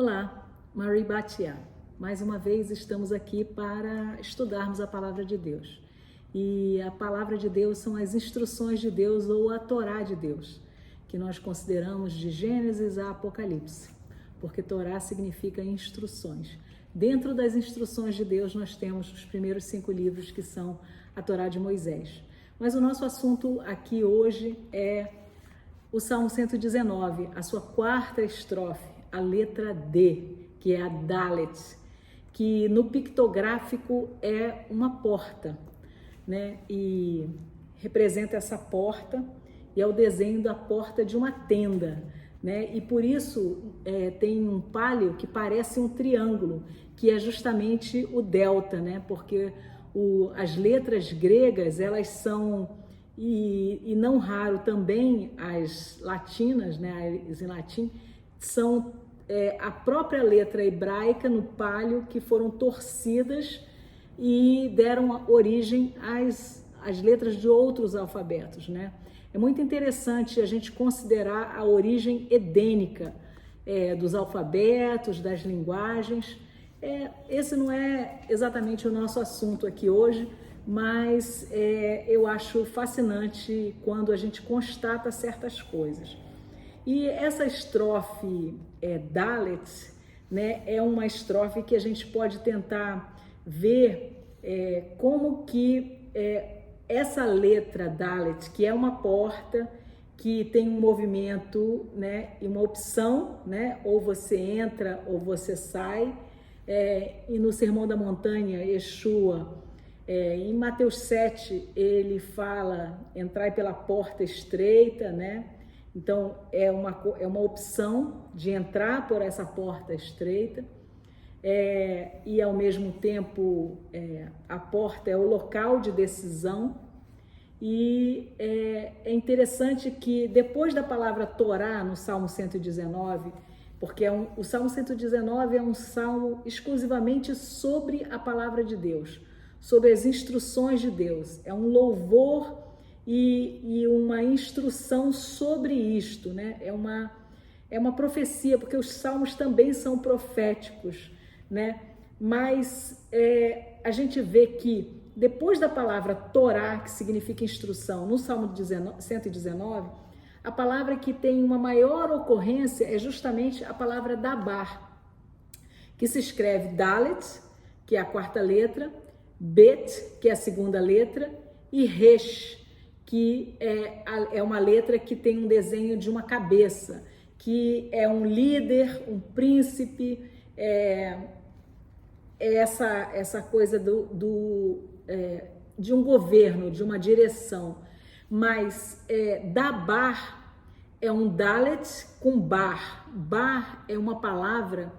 Olá, Marie Batia. Mais uma vez estamos aqui para estudarmos a Palavra de Deus. E a Palavra de Deus são as instruções de Deus ou a Torá de Deus, que nós consideramos de Gênesis a Apocalipse, porque Torá significa instruções. Dentro das instruções de Deus nós temos os primeiros 5 livros que são a Torá de Moisés. Mas o nosso assunto aqui hoje é o Salmo 119, a sua 4ª estrofe, a letra D, que é a Dalet, que no pictográfico é uma porta, né? E representa essa porta e é o desenho da porta de uma tenda, né? E por isso tem um palio que parece um triângulo, que é justamente o delta, né? Porque as letras gregas, elas são, e não raro também as latinas, né? As em latim, são a própria letra hebraica no palio que foram torcidas e deram origem às letras de outros alfabetos, né? É muito interessante a gente considerar a origem edênica dos alfabetos, das linguagens. Esse não é exatamente o nosso assunto aqui hoje, mas eu acho fascinante quando a gente constata certas coisas. E essa estrofe Dalet, né, é uma estrofe que a gente pode tentar ver como que essa letra Dalet, que é uma porta, que tem um movimento, né, e uma opção, né, ou você entra ou você sai, e no Sermão da Montanha, Yeshua, em Mateus 7, ele fala, entrai pela porta estreita, né? Então, é uma opção de entrar por essa porta estreita e, ao mesmo tempo, a porta é o local de decisão. E é interessante que, depois da palavra Torá, no Salmo 119, porque o Salmo 119 é um salmo exclusivamente sobre a palavra de Deus, sobre as instruções de Deus. É um louvor e uma instrução sobre isto, né? É uma profecia, porque os salmos também são proféticos, né? Mas a gente vê que depois da palavra Torá, que significa instrução, no Salmo 119, a palavra que tem uma maior ocorrência é justamente a palavra Dabar, que se escreve Dalet, que é a 4ª letra, Bet, que é a 2ª letra, e Resh, que é uma letra que tem um desenho de uma cabeça, que é um líder, um príncipe, essa coisa de um governo, de uma direção. Mas Dabar é um Dalet com Bar. Bar é uma palavra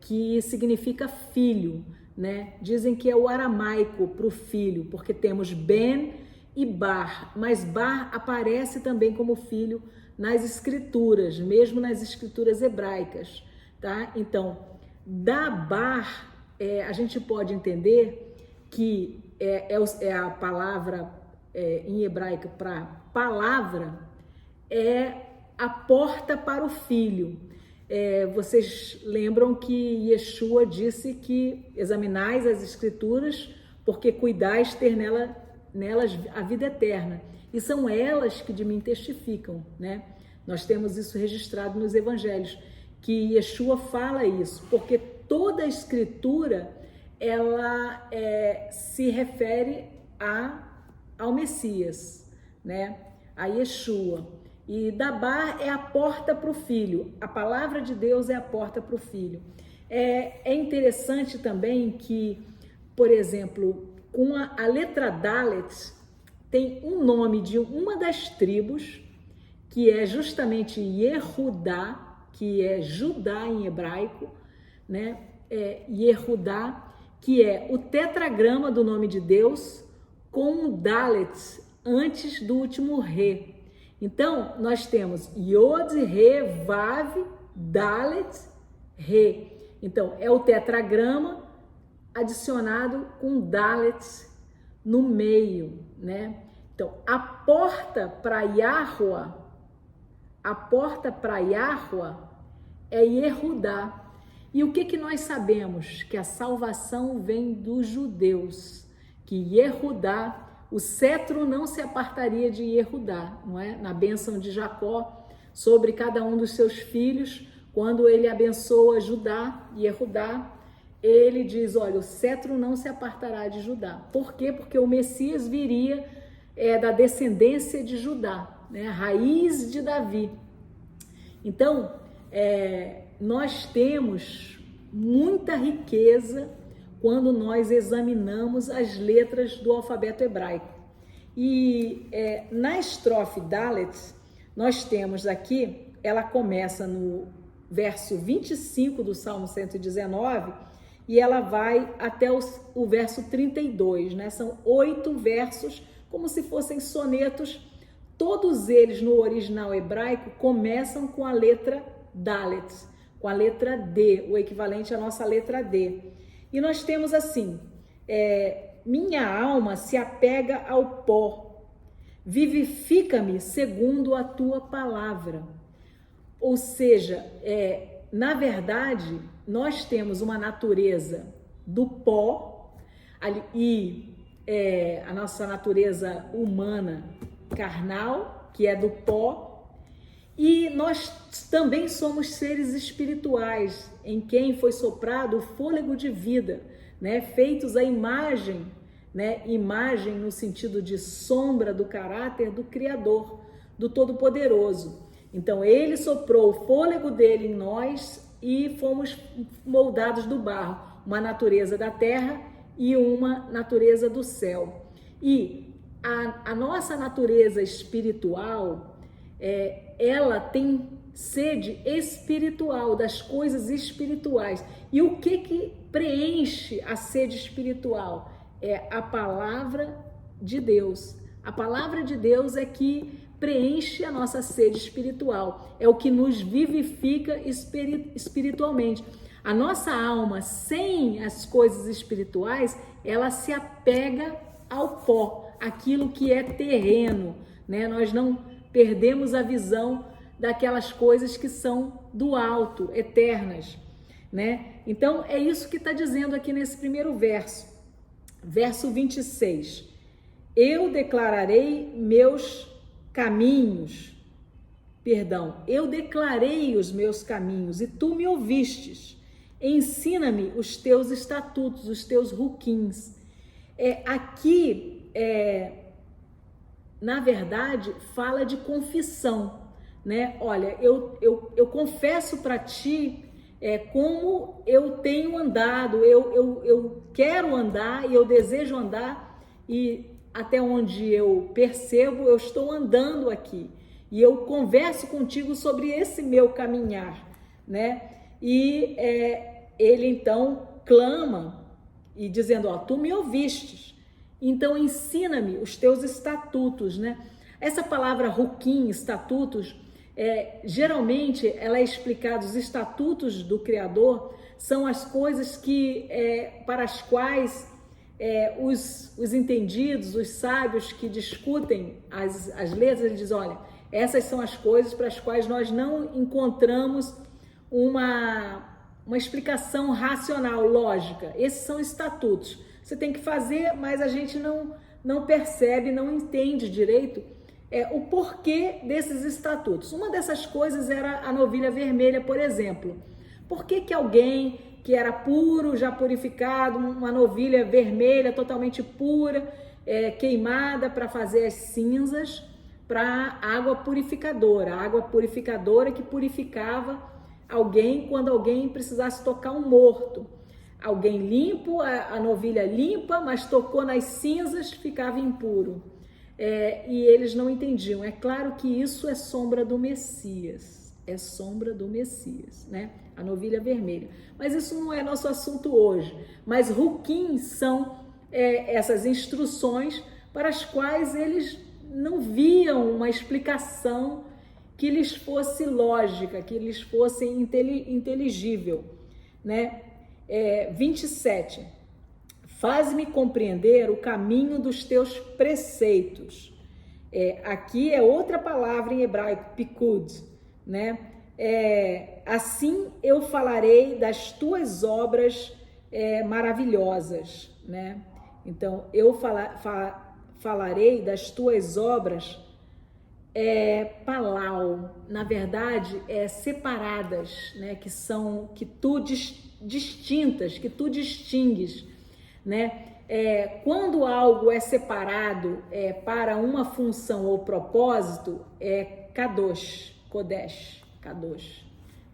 que significa filho, né? Dizem que é o aramaico para o filho, porque temos Ben e Bar, mas Bar aparece também como filho nas escrituras, mesmo nas escrituras hebraicas, tá? Então, Dabar, a gente pode entender que é a palavra em hebraico para palavra, é a porta para o filho. Vocês lembram que Yeshua disse que examinais as escrituras porque cuidais ter nelas a vida eterna, e são elas que de mim testificam, né? Nós temos isso registrado nos evangelhos, que Yeshua fala isso, porque toda a escritura ela se refere ao Messias, né? A Yeshua. E Dabar é a porta para o filho, a palavra de Deus é a porta para o filho. É interessante também que, por exemplo, com a letra Dalet, tem um nome de uma das tribos, que é justamente Yehudá, que é Judá em hebraico, né? Yehudá, que é o tetragrama do nome de Deus, com um Dalet antes do último Re. Então, nós temos Yod, Re, Vav, Dalet, Re. Então, é o tetragrama adicionado com Dalet no meio, né? Então, a porta para Yahuwah é Yehudá. E o que nós sabemos? Que a salvação vem dos judeus, que Yehudá, o cetro não se apartaria de Yehudá, não é? Na bênção de Jacó sobre cada um dos seus filhos, quando ele abençoa Judá, Yehudá, ele diz, olha, o cetro não se apartará de Judá. Por quê? Porque o Messias viria da descendência de Judá, né? A raiz de Davi. Então, nós temos muita riqueza quando nós examinamos as letras do alfabeto hebraico. E na estrofe Dalet, nós temos aqui, ela começa no verso 25 do Salmo 119 e ela vai até o verso 32, né? São 8 versos, como se fossem sonetos. Todos eles no original hebraico começam com a letra Dalet, com a letra D, o equivalente à nossa letra D. E nós temos assim, minha alma se apega ao pó, vivifica-me segundo a tua palavra. Ou seja, na verdade, nós temos uma natureza do pó e a nossa natureza humana carnal, que é do pó, e nós também somos seres espirituais, em quem foi soprado o fôlego de vida, né? Feitos à imagem, né? Imagem no sentido de sombra do caráter do Criador, do Todo-Poderoso. Então, ele soprou o fôlego dele em nós e fomos moldados do barro, uma natureza da terra e uma natureza do céu. E a nossa natureza espiritual, ela tem sede espiritual, das coisas espirituais. E o que preenche a sede espiritual? É a palavra de Deus. A palavra de Deus é que preenche a nossa sede espiritual. É o que nos vivifica espiritualmente. A nossa alma, sem as coisas espirituais, ela se apega ao pó, aquilo que é terreno, né? Nós não perdemos a visão daquelas coisas que são do alto, eternas, né? Então, é isso que está dizendo aqui nesse primeiro verso, verso 26. Eu declararei meus caminhos, eu declarei os meus caminhos e tu me ouvistes. Ensina-me os teus estatutos, os teus ruquins. Aqui, na verdade, fala de confissão, né? Olha, eu confesso para ti como eu tenho andado, eu quero andar e eu desejo andar, e até onde eu percebo, eu estou andando aqui. E eu converso contigo sobre esse meu caminhar, né? E ele então clama e dizendo, ó, tu me ouvistes, então ensina-me os teus estatutos, né? Essa palavra ruquim, estatutos, geralmente ela é explicada, os estatutos do Criador são as coisas que, para as quais os entendidos, os sábios que discutem as letras, eles dizem, olha, essas são as coisas para as quais nós não encontramos uma explicação racional, lógica. Esses são estatutos. Você tem que fazer, mas a gente não percebe, não entende direito o porquê desses estatutos. Uma dessas coisas era a novilha vermelha, por exemplo. Por que alguém que era puro, já purificado, uma novilha vermelha totalmente pura, queimada para fazer as cinzas, para água purificadora que purificava alguém quando alguém precisasse tocar um morto. Alguém limpo, a novilha limpa, mas tocou nas cinzas, ficava impuro. E eles não entendiam. É claro que isso é sombra do Messias, né? A novilha vermelha. Mas isso não é nosso assunto hoje. Mas ruquim são essas instruções para as quais eles não viam uma explicação que lhes fosse lógica, que lhes fosse inteligível, né? 27. Faz-me compreender o caminho dos teus preceitos. Aqui é outra palavra em hebraico, pikud, né? Assim eu falarei das tuas obras maravilhosas, né? Então, eu falarei das tuas obras palau, na verdade, separadas, né? Que tu distintas, que tu distingues, né? Quando algo é separado para uma função ou propósito, Kodesh,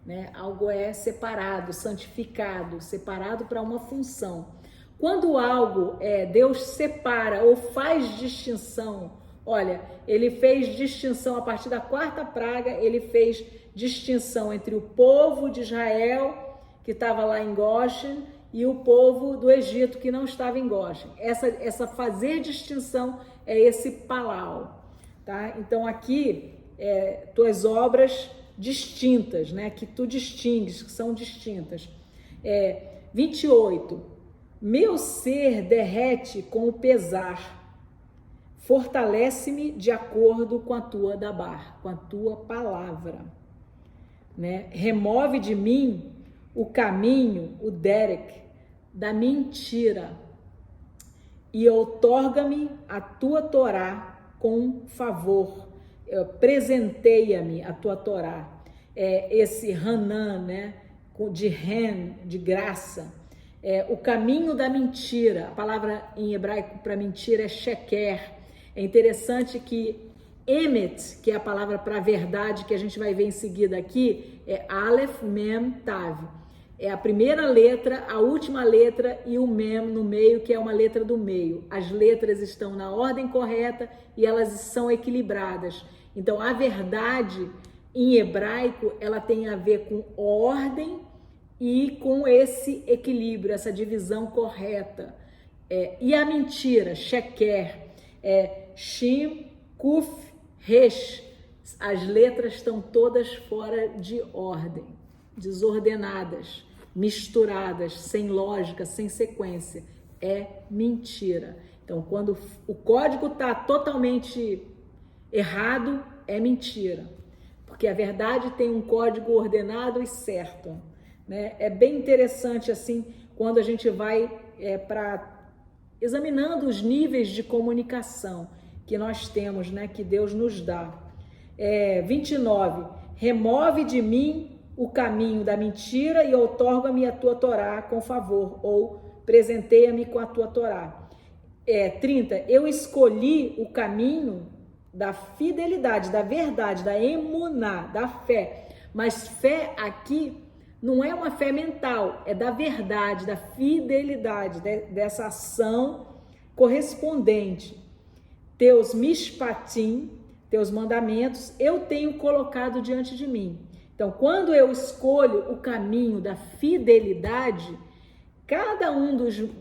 né? Algo é separado, santificado, separado para uma função. Quando algo Deus separa ou faz distinção, olha, ele fez distinção a partir da quarta praga, ele fez distinção entre o povo de Israel, que estava lá em Goshen, e o povo do Egito, que não estava em Goshen. Essa fazer distinção é esse palau, tá? Então aqui, tuas obras distintas, né? Que tu distingues, que são distintas. 28. Meu ser derrete com o pesar, fortalece-me de acordo com a tua dabar, com a tua palavra, né? Remove de mim o caminho, o derek, da mentira, e outorga-me a tua Torá com favor. Presenteia-me a tua Torá. Esse Hanan, né? De Ren, de graça. O caminho da mentira, a palavra em hebraico para mentira é sheker. É interessante que Emet, que é a palavra para verdade, que a gente vai ver em seguida aqui, é Aleph, Mem, Tav. É a primeira letra, a última letra e o Mem no meio, que é uma letra do meio. As letras estão na ordem correta e elas são equilibradas. Então, a verdade em hebraico, ela tem a ver com ordem e com esse equilíbrio, essa divisão correta. E a mentira, sheker, Shim, Kuf, Resh, as letras estão todas fora de ordem, desordenadas, misturadas, sem lógica, sem sequência. É mentira. Então, quando o código está totalmente errado, é mentira. Porque a verdade tem um código ordenado e certo, né? É bem interessante assim, quando a gente vai examinando os níveis de comunicação que nós temos, né? Que Deus nos dá. 29. Remove de mim o caminho da mentira e outorga-me a tua Torá com favor, ou presenteia-me com a tua Torá. 30. Eu escolhi o caminho da fidelidade, da verdade, da emuná, da fé. Mas fé aqui não é uma fé mental, é da verdade, da fidelidade, dessa ação correspondente. Teus mishpatim, teus mandamentos, eu tenho colocado diante de mim. Então, quando eu escolho o caminho da fidelidade, cada um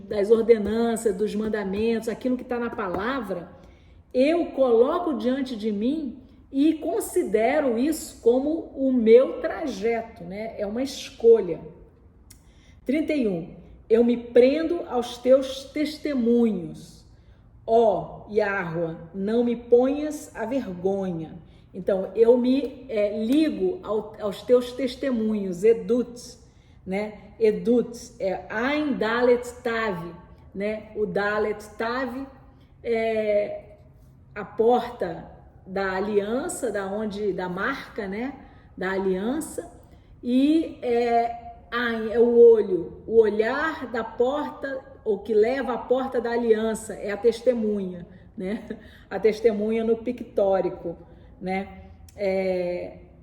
das ordenanças, dos mandamentos, aquilo que está na palavra, eu coloco diante de mim e considero isso como o meu trajeto, né? É uma escolha. 31. Eu me prendo aos teus testemunhos. Ó Yahweh, não me ponhas a vergonha. Então, eu me ligo aos teus testemunhos, Edut, né? Edut, Ain Dalet Tav, né? O Dalet Tav é a porta da aliança, da marca, né? Da aliança, e é o olho, o olhar da porta, ou que leva à porta da aliança, é a testemunha, né? A testemunha no pictórico, né?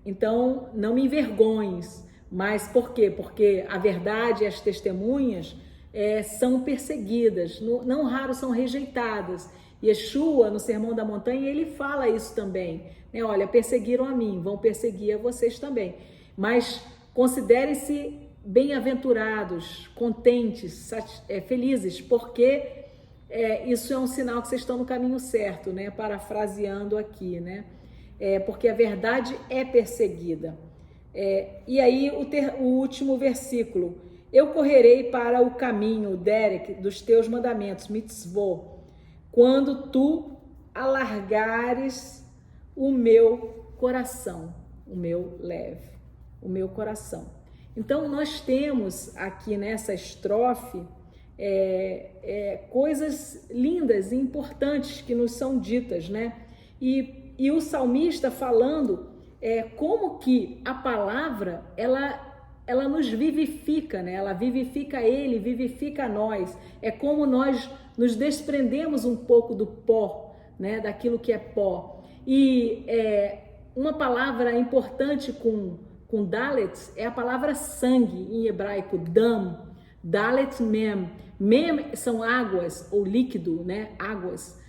Então, não me envergonhes, mas por quê? Porque a verdade e as testemunhas são perseguidas, não raro são rejeitadas. Yeshua, no Sermão da Montanha, ele fala isso também, né? Olha, perseguiram a mim, vão perseguir a vocês também, mas considerem-se bem-aventurados, contentes, felizes, porque isso é um sinal que vocês estão no caminho certo, né? Parafraseando aqui, né? Porque a verdade é perseguida. E aí o último versículo: eu correrei para o caminho, Derek, dos teus mandamentos, mitzvot, quando tu alargares o meu coração, o meu leve. o meu coração. Então nós temos aqui nessa estrofe coisas lindas e importantes que nos são ditas, né? E o salmista falando como que a palavra ela nos vivifica, né? Ela vivifica ele, vivifica nós. É como nós nos desprendemos um pouco do pó, né? Daquilo que é pó. E uma palavra importante com Dalet é a palavra sangue em hebraico, dam, Dalet mem. Mem são águas ou líquido, né? Águas.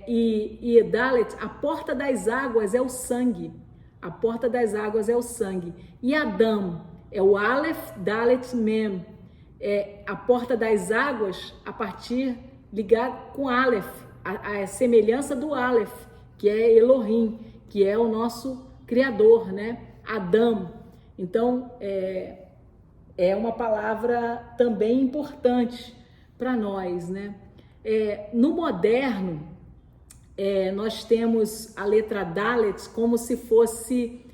E Dalet, a porta das águas é o sangue. A porta das águas é o sangue. E Adam é o Aleph, Dalet, Mem. A porta das águas a partir ligado com Aleph, a semelhança do Aleph, que é Elohim, que é o nosso Criador, né? Adam. Então, é uma palavra também importante para nós, né? No moderno, nós temos a letra Dalet como se fosse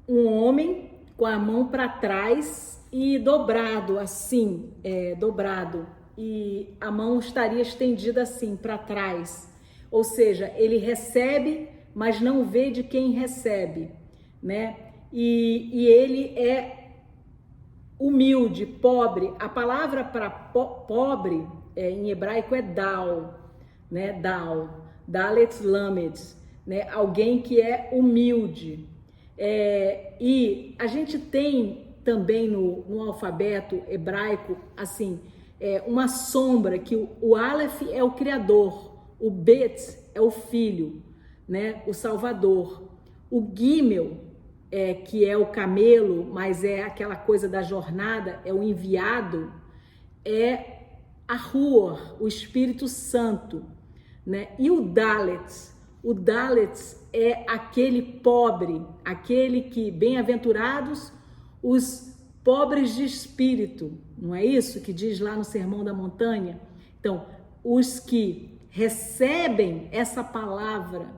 um homem com a mão para trás e dobrado assim, dobrado, e a mão estaria estendida assim para trás, ou seja, ele recebe, mas não vê de quem recebe, né? E ele é humilde, pobre. A palavra para pobre em hebraico é dal, né? Dal, Dalet Lamed, né? Alguém que é humilde. E a gente tem também no alfabeto hebraico assim uma sombra que o Aleph é o criador, o Bet é o filho, né? O salvador, o Gimel que é o camelo, mas é aquela coisa da jornada, é o enviado, é a Ruach, o Espírito Santo, né? E o Dalet é aquele pobre, aquele que, bem-aventurados os pobres de espírito, não é isso que diz lá no Sermão da Montanha? Então, os que recebem essa palavra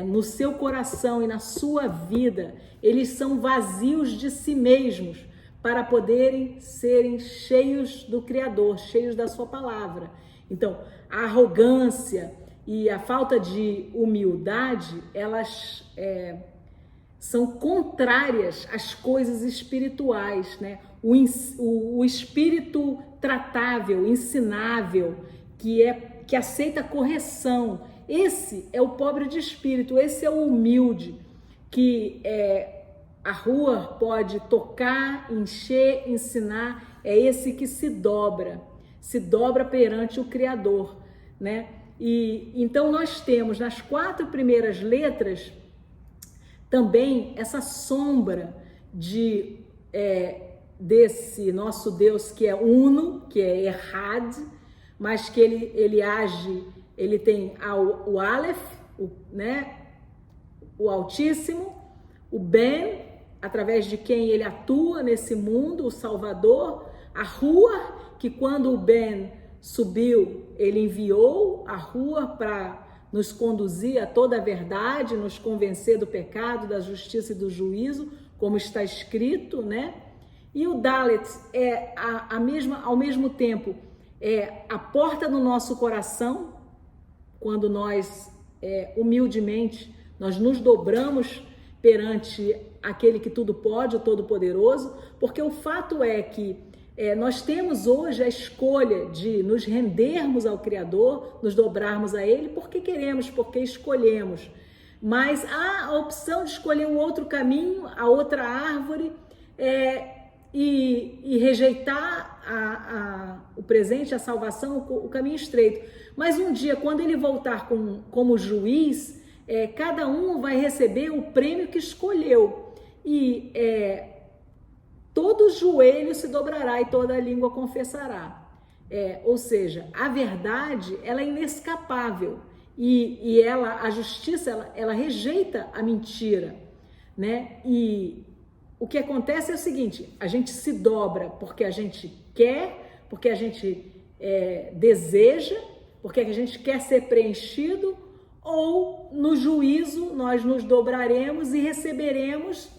no seu coração e na sua vida, eles são vazios de si mesmos para poderem serem cheios do Criador, cheios da sua palavra. Então, a arrogância e a falta de humildade, elas são contrárias às coisas espirituais, né? O espírito tratável, ensinável, que aceita correção, esse é o pobre de espírito, esse é o humilde, que a rua pode tocar, encher, ensinar, é esse que se dobra perante o Criador, né? E então nós temos nas 4 primeiras letras também essa sombra desse nosso Deus que é uno, que é Errad, mas que ele age, ele tem o Aleph, né? O Altíssimo, o Ben, através de quem ele atua nesse mundo, o Salvador, a Rua, que quando o Ben subiu, ele enviou a Rua para nos conduzir a toda a verdade, nos convencer do pecado, da justiça e do juízo, como está escrito, né? E o Dalet é ao mesmo tempo, a porta do nosso coração, quando nós humildemente nós nos dobramos perante aquele que tudo pode, o Todo-Poderoso, porque o fato é que nós temos hoje a escolha de nos rendermos ao Criador, nos dobrarmos a Ele, porque queremos, porque escolhemos. Mas há a opção de escolher um outro caminho, a outra árvore, e rejeitar o presente, a salvação, o caminho estreito. Mas um dia, quando Ele voltar como juiz, cada um vai receber o prêmio que escolheu. E todo joelho se dobrará e toda língua confessará. Ou seja, a verdade, ela é inescapável e a justiça, ela rejeita a mentira, né? E o que acontece é o seguinte: a gente se dobra porque a gente quer, porque a gente deseja, porque a gente quer ser preenchido, ou no juízo nós nos dobraremos e receberemos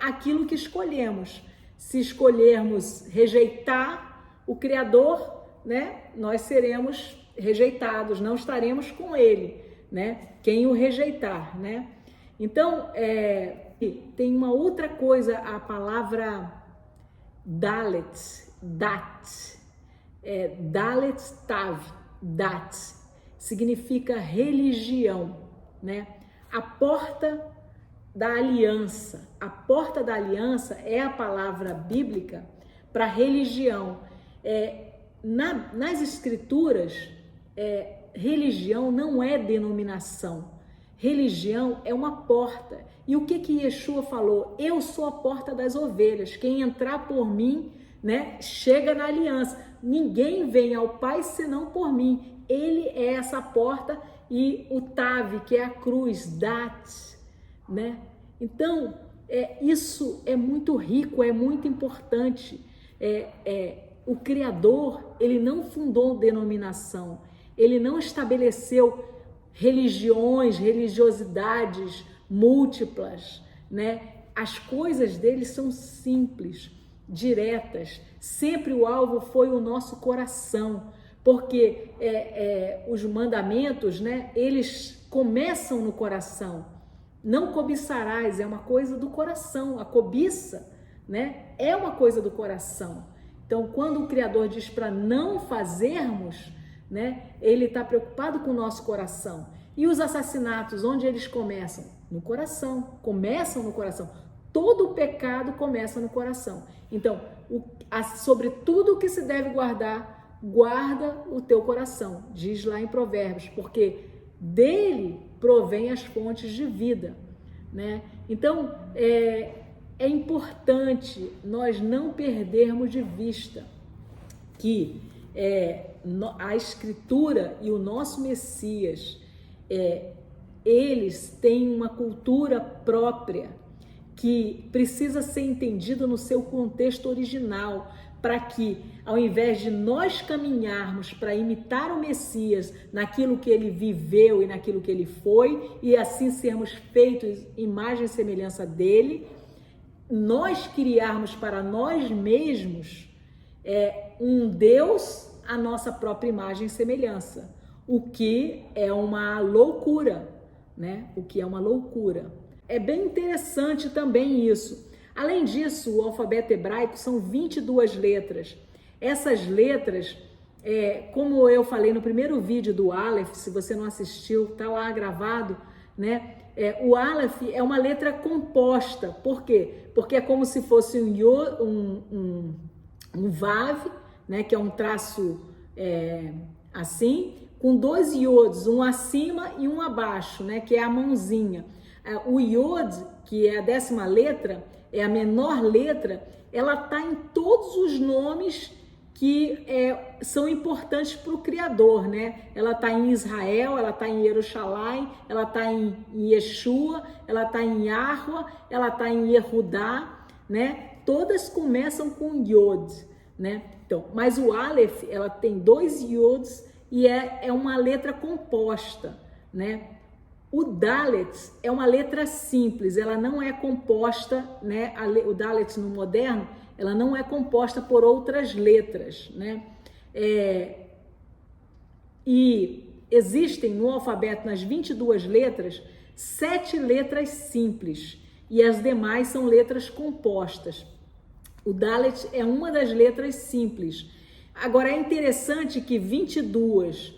aquilo que escolhemos. Se escolhermos rejeitar o Criador, né, nós seremos rejeitados, não estaremos com Ele, né? Quem o rejeitar, né? Então, tem uma outra coisa, a palavra Dalet, Dalet Tav, Dat, significa religião, né? A porta da aliança. A porta da aliança é a palavra bíblica para religião. Nas escrituras, religião não é denominação. Religião é uma porta. E o que Yeshua falou? Eu sou a porta das ovelhas. Quem entrar por mim, né, chega na aliança. Ninguém vem ao Pai senão por mim. Ele é essa porta, e o Tav, que é a cruz, Dat, né? Então, isso é muito rico, é muito importante. O Criador, ele não fundou denominação, ele não estabeleceu religiões, religiosidades múltiplas, né? As coisas dele são simples, diretas. Sempre o alvo foi o nosso coração, porque os mandamentos, né, eles começam no coração. Não cobiçarás, é uma coisa do coração. A cobiça, né, é uma coisa do coração. Então, quando o Criador diz para não fazermos, né, ele está preocupado com o nosso coração. E os assassinatos, onde eles começam? No coração. Começam no coração. Todo o pecado começa no coração. Então, sobre tudo que se deve guardar, guarda o teu coração, diz lá em Provérbios, porque dele provém as fontes de vida, né? Então, é importante nós não perdermos de vista que a Escritura e o nosso Messias, eles têm uma cultura própria que precisa ser entendida no seu contexto original, para que, ao invés de nós caminharmos para imitar o Messias naquilo que ele viveu e naquilo que ele foi, e assim sermos feitos imagem e semelhança dele, nós criarmos para nós mesmos um Deus à nossa própria imagem e semelhança, o que é uma loucura, né? O que é uma loucura. É bem interessante também isso. Além disso, o alfabeto hebraico são 22 letras. Essas letras, como eu falei no primeiro vídeo do Aleph, se você não assistiu, está lá gravado, né? O Aleph é uma letra composta. Por quê? Porque é como se fosse um Vav, né? Que é um traço assim, com 2 iods, um acima e um abaixo, né? Que é a mãozinha. O iod, que é a 10ª letra, é a menor letra, ela está em todos os nomes que são importantes para o Criador, né? Ela está em Israel, ela está em Jerusalém, ela está em Yeshua, ela está em Yahua, ela está em Yehudá, né? Todas começam com Yod, né? Então, mas o Aleph, ela tem 2 Yods e é uma letra composta, né? O Dalet é uma letra simples, ela não é composta, né? O Dalet no moderno, ela não é composta por outras letras, né? E existem no alfabeto, nas 22 letras, 7 letras simples e as demais são letras compostas. O Dalet é uma das letras simples. Agora, é interessante que 22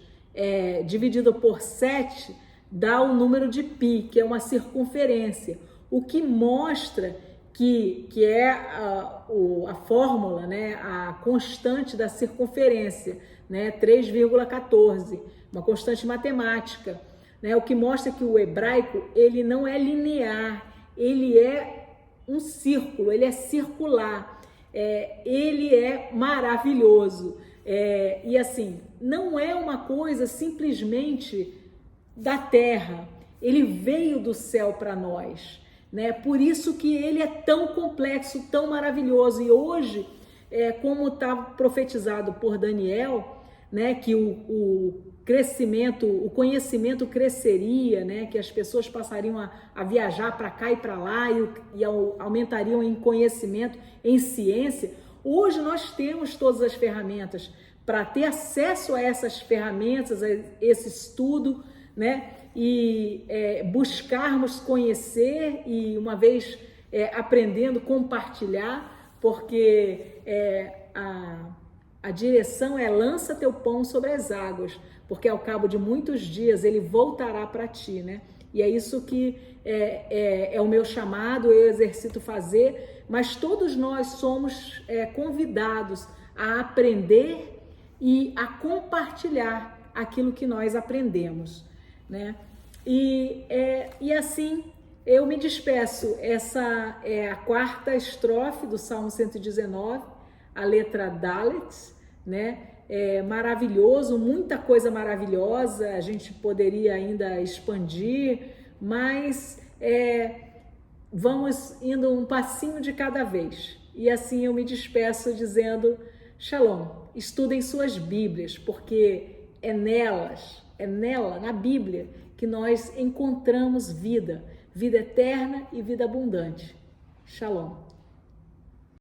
dividido por 7 dá o número de pi, que é uma circunferência, o que mostra que é a fórmula, né, a constante da circunferência, né, 3,14, uma constante matemática, né, o que mostra que o hebraico ele não é linear, ele é um círculo, ele é circular, ele é maravilhoso, e assim, não é uma coisa simplesmente da terra, ele veio do céu para nós, né? Por isso que ele é tão complexo, tão maravilhoso. E hoje, como está profetizado por Daniel, né, que o crescimento, o conhecimento cresceria, né? Que as pessoas passariam a viajar para cá e para lá e aumentariam em conhecimento, em ciência. Hoje nós temos todas as ferramentas para ter acesso a essas ferramentas, a esse estudo, né? E buscarmos conhecer e, uma vez aprendendo, compartilhar, porque a direção é: lança teu pão sobre as águas, porque ao cabo de muitos dias ele voltará para ti, né? E é isso que é o meu chamado, eu exercito fazer, mas todos nós somos convidados a aprender e a compartilhar aquilo que nós aprendemos, né? E assim eu me despeço. Essa é a quarta estrofe do Salmo 119, a letra Dalet, né? É maravilhoso, muita coisa maravilhosa, a gente poderia ainda expandir, mas vamos indo um passinho de cada vez. E assim eu me despeço dizendo: Shalom, estudem suas Bíblias, porque é nela, na Bíblia, que nós encontramos vida eterna e vida abundante. Shalom.